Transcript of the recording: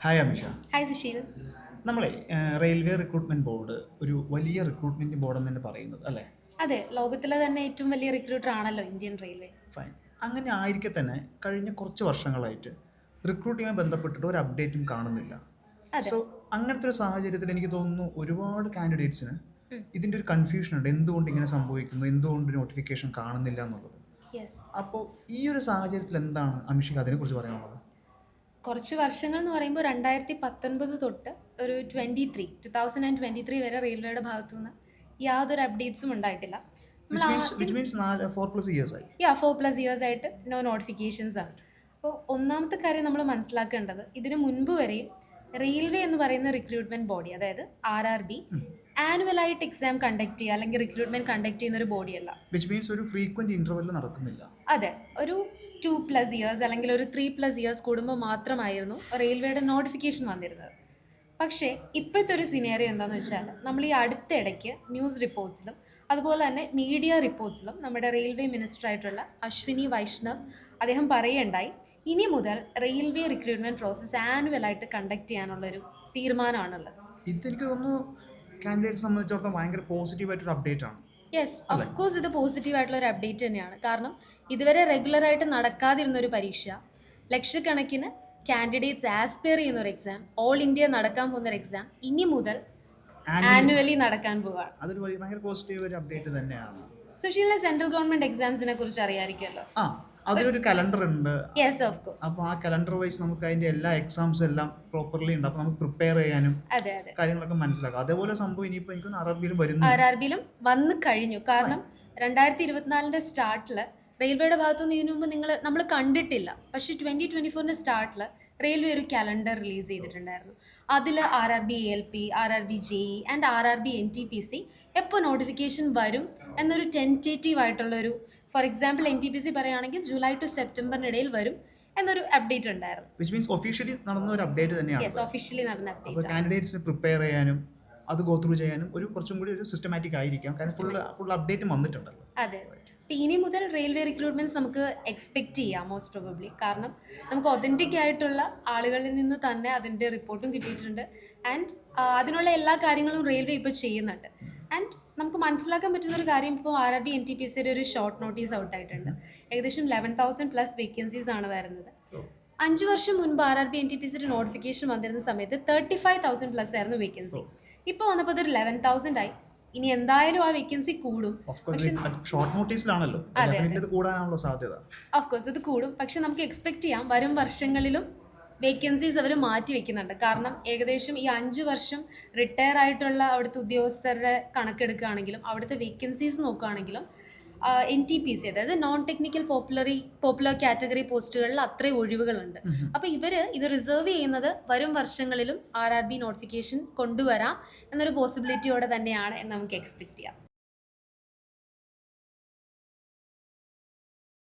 Hi Amisha. Hi Sushil. നമ്മളെ railway recruitment board ഒരു വലിയ റിക്രൂട്ട്മെന്റ് ബോർഡ് എന്ന് തന്നെ പറയുന്നത് അല്ലേ? അതെ, ലോകത്തിലെ തന്നെ ഏറ്റവും വലിയ റിക്രൂട്ടർ ആണല്ലോ ഇന്ത്യൻ റെയിൽവേ. ഫൈൻ. അങ്ങനെ ആയിരിക്കെ തന്നെ കഴിഞ്ഞ കുറച്ച് വർഷങ്ങളായിട്ട് റിക്രൂട്ടിങ്ങുമായി ബന്ധപ്പെട്ടിട്ട് ഒരു അപ്ഡേറ്റും കാണുന്നില്ല. അതെ. സോ അങ്ങനത്തെ ഒരു സാഹചര്യത്തിൽ എനിക്ക് തോന്നുന്നു ഒരുപാട് കാൻഡിഡേറ്റ്സിന് ഇതിൻ്റെ ഒരു കൺഫ്യൂഷൻ ഉണ്ട്, എന്തുകൊണ്ട് ഇങ്ങനെ സംഭവിക്കുന്നു, എന്തുകൊണ്ട് നോട്ടിഫിക്കേഷൻ കാണുന്നില്ല എന്നുള്ളത്. യെസ്. അപ്പോൾ ഈ ഒരു സാഹചര്യത്തിൽ എന്താണ് അമിഷയ്ക്ക് അതിനെക്കുറിച്ച് പറയാനുള്ളത്? കുറച്ച് വർഷങ്ങൾ എന്ന് പറയുമ്പോൾ 2019 തൊട്ട് ഒരു 2023 വരെ റെയിൽവേയുടെ ഭാഗത്തു നിന്ന് യാതൊരു അപ്ഡേറ്റ്സും ഉണ്ടായിട്ടില്ല. നമ്മൾ വിച്ച് മീൻസ് 4+ ഇയേഴ്സ് ആയി. 4+ ഇയേഴ്സ് ആയിട്ട് നോ നോട്ടിഫിക്കേഷൻസ് ആണ്. അപ്പോൾ ഒന്നാമത്തെ കാര്യം നമ്മൾ മനസ്സിലാക്കേണ്ടത്, ഇതിനു മുൻപ് വരെയും റെയിൽവേ എന്ന് പറയുന്ന റിക്രൂട്ട്മെന്റ് ബോഡി, അതായത് RRB, ആനുവലായിട്ട് എക്സാം കണ്ടക്ട് ചെയ്യുക അല്ലെങ്കിൽ റിക്രൂട്ട്മെന്റ് കണ്ടക്ട് ചെയ്യുന്ന ഒരു ബോഡിയല്ല. വിച്ച് മീൻസ് ഒരു ഫ്രീക്വന്റ് ഇന്റർവെൽ നടക്കുന്നില്ല. അതെ, ഒരു 2+ ഇയേഴ്സ് അല്ലെങ്കിൽ ഒരു 3+ ഇയേഴ്സ് കൂടുമ്പോൾ മാത്രമായിരുന്നു റെയിൽവേയുടെ നോട്ടിഫിക്കേഷൻ വന്നിരുന്നത്. പക്ഷേ ഇപ്പോഴത്തെ ഒരു സിനാരിയോ എന്താണെന്ന് വെച്ചാൽ, നമ്മൾ ഈ അടുത്തിടയ്ക്ക് ന്യൂസ് റിപ്പോർട്ട്സിലും അതുപോലെ തന്നെ മീഡിയ റിപ്പോർട്ട്സിലും നമ്മുടെ റെയിൽവേ മിനിസ്റ്റർ ആയിട്ടുള്ള അശ്വിനി വൈഷ്ണവ് അദ്ദേഹം പറയുകയുണ്ടായി, ഇനി മുതൽ റെയിൽവേ റിക്രൂട്ട്മെന്റ് പ്രോസസ്സ് ആനുവലായിട്ട് കണ്ടക്ട് ചെയ്യാനുള്ളൊരു തീരുമാനമാണുള്ളത്. ഇതെനിക്ക് തോന്നുന്നു കാൻഡിഡേറ്റ് സംബന്ധിച്ചിടത്തോളം ഭയങ്കര പോസിറ്റീവായിട്ടൊരു അപ്ഡേറ്റ് ആണ്. യെസ്, ഓഫ് കോഴ്സ് ഇത് പോസിറ്റീവായിട്ടുള്ള ഒരു അപ്ഡേറ്റ് തന്നെയാണ്. കാരണം ഇതുവരെ റെഗുലറായിട്ട് നടക്കാതിരുന്നൊരു പരീക്ഷ, ലക്ഷക്കണക്കിന് കാൻഡിഡേറ്റ്സ് ആസ്പയർ ചെയ്യുന്ന ഒരു എക്സാം, ഓൾ ഇന്ത്യ നടക്കാൻ പോകുന്ന ഒരു എക്സാം ഇനി മുതൽ ആനുവലി നടക്കാൻ പോവാണ്. അതൊരു ഭയങ്കര പോസിറ്റീവ് ഒരു അപ്ഡേറ്റ് തന്നെയാണ്. സുശീലിനെ സെൻട്രൽ ഗവൺമെന്റ് എക്സാംസിനെ കുറിച്ച് അറിയാമായിരിക്കുമല്ലോ. അതിനൊരു കലണ്ടർ ഉണ്ട്. Yes, of course. അപ്പോൾ ആ കലണ്ടർ വൈസ് നമുക്ക് അതിന്റെ എല്ലാ എക്സാംസും എല്ലാം പ്രോപ്പർലി ഉണ്ട്. അപ്പോൾ നമുക്ക് പ്രിപ്പയർ ചെയ്യാനും അതെ അതെ കാര്യങ്ങളൊക്കെ മനസ്സിലാക്കാം. അതേപോലെ സംഭവം ഇനിയിപ്പോൾ എനിക്ക് RRBയിലും വരുന്നു. RRBയിലും വന്നു കഴിഞ്ഞു. കാരണം 2024 സ്റ്റാർട്ടിൽ റെയിൽവേയുടെ ഭാഗത്തുനിന്ന് ഇതിനു മുമ്പ് നമ്മൾ കണ്ടിട്ടില്ല. പക്ഷേ 2024 സ്റ്റാർട്ടിൽ റെയിൽവേ ഒരു കലണ്ടർ റിലീസ് ചെയ്തിട്ടുണ്ടായിരുന്നു. അതിൽ RRB ALP, RRB JE and RRB NTPC എപ്പോൾ നോട്ടിഫിക്കേഷൻ വരും എന്നൊരു ടെൻറ്റേറ്റീവ് ആയിട്ടുള്ളൊരു, ഫോർ എക്സാമ്പിൾ NTPC പറയുകയാണെങ്കിൽ ജൂലൈ ടു സെപ്റ്റംബറിനിടയിൽ വരും എന്നൊരു അപ്ഡേറ്റ് ഉണ്ടായിരുന്നു. വിച്ച് മീൻസ് ഒഫീഷ്യലി നടന്ന ഒരു അപ്ഡേറ്റ് തന്നെയാണ്. യെസ്, ഒഫീഷ്യലി നടന്ന അപ്പോൾ അപ്ഡേറ്റ്. കാൻഡിഡേറ്റ്സിന് പ്രിപ്പയർ ചെയ്യാനും അത് ഗോ ത്രൂ ചെയ്യാനും ഒരു കുറച്ചും കൂടി ഒരു സിസ്റ്റമാറ്റിക് ആയിരിക്കാം. കാരണം ഫുൾ അപ്ഡേറ്റ് വന്നിട്ടുണ്ടല്ലോ. അതെ. അപ്പോൾ ഇനി മുതൽ റെയിൽവേ റിക്രൂട്ട്മെന്റ്സ് നമുക്ക് എക്സ്പെക്ട് ചെയ്യാം മോസ്റ്റ് പ്രോബബ്ലി. കാരണം നമുക്ക് ഒതൻറ്റിക് ആയിട്ടുള്ള ആളുകളിൽ നിന്ന് തന്നെ അതിൻ്റെ റിപ്പോർട്ടും കിട്ടിയിട്ടുണ്ട്. ആൻഡ് അതിനുള്ള എല്ലാ കാര്യങ്ങളും റെയിൽവേ ഇപ്പോൾ ചെയ്യുന്നുണ്ട്. ആൻഡ് നമുക്ക് മനസ്സിലാക്കാൻ പറ്റുന്ന ഒരു കാര്യം, ഇപ്പോൾ RRB NTPCയുടെ ഒരു ഷോർട്ട് നോട്ടീസ് ഔട്ട് ആയിട്ടുണ്ട്. ഏകദേശം 11,000+ വേക്കൻസീസ് ആണ് വരുന്നത്. 5 വർഷം മുൻപ് RRB NTPCയുടെ നോട്ടിഫിക്കേഷൻ വന്നിരുന്ന സമയത്ത് 35,000+ ആയിരുന്നു വേക്കൻസി. ഇപ്പോൾ വന്നപ്പോൾ അതൊരു 11,000 ആയി. ഇനി എന്തായാലും ആ വേക്കൻസി കൂടും. ഷോർട്ട് നോട്ടീസിലാണല്ലോ, ഇത് കൂടാനാണല്ലോ സാധ്യത. ഓഫ് കോഴ്സ് ഇത് കൂടും. പക്ഷെ നമുക്ക് എക്സ്പെക്ട് ചെയ്യാം വരും വർഷങ്ങളിലും വേക്കൻസീസ് അവർ മാറ്റി വെക്കുന്നുണ്ട്. കാരണം ഏകദേശം ഈ 5 വർഷം റിട്ടയർ ആയിട്ടുള്ള അവിടുത്തെ ഉദ്യോഗസ്ഥരുടെ കണക്കെടുക്കുകയാണെങ്കിലും അവിടുത്തെ വേക്കൻസീസ് നോക്കുകയാണെങ്കിലും NTPC, അതായത് നോൺ ടെക്നിക്കൽ പോപ്പുലർ കാറ്റഗറി പോസ്റ്റുകളിൽ അത്രയും ഒഴിവുകളുണ്ട്. അപ്പോൾ ഇത് റിസർവ് ചെയ്യുന്നത് വരും വർഷങ്ങളിലും RRB നോട്ടിഫിക്കേഷൻ കൊണ്ടുവരാം എന്നൊരു പോസിബിലിറ്റിയോടെ തന്നെയാണ് എന്ന് നമുക്ക് എക്സ്പെക്ട് ചെയ്യാം.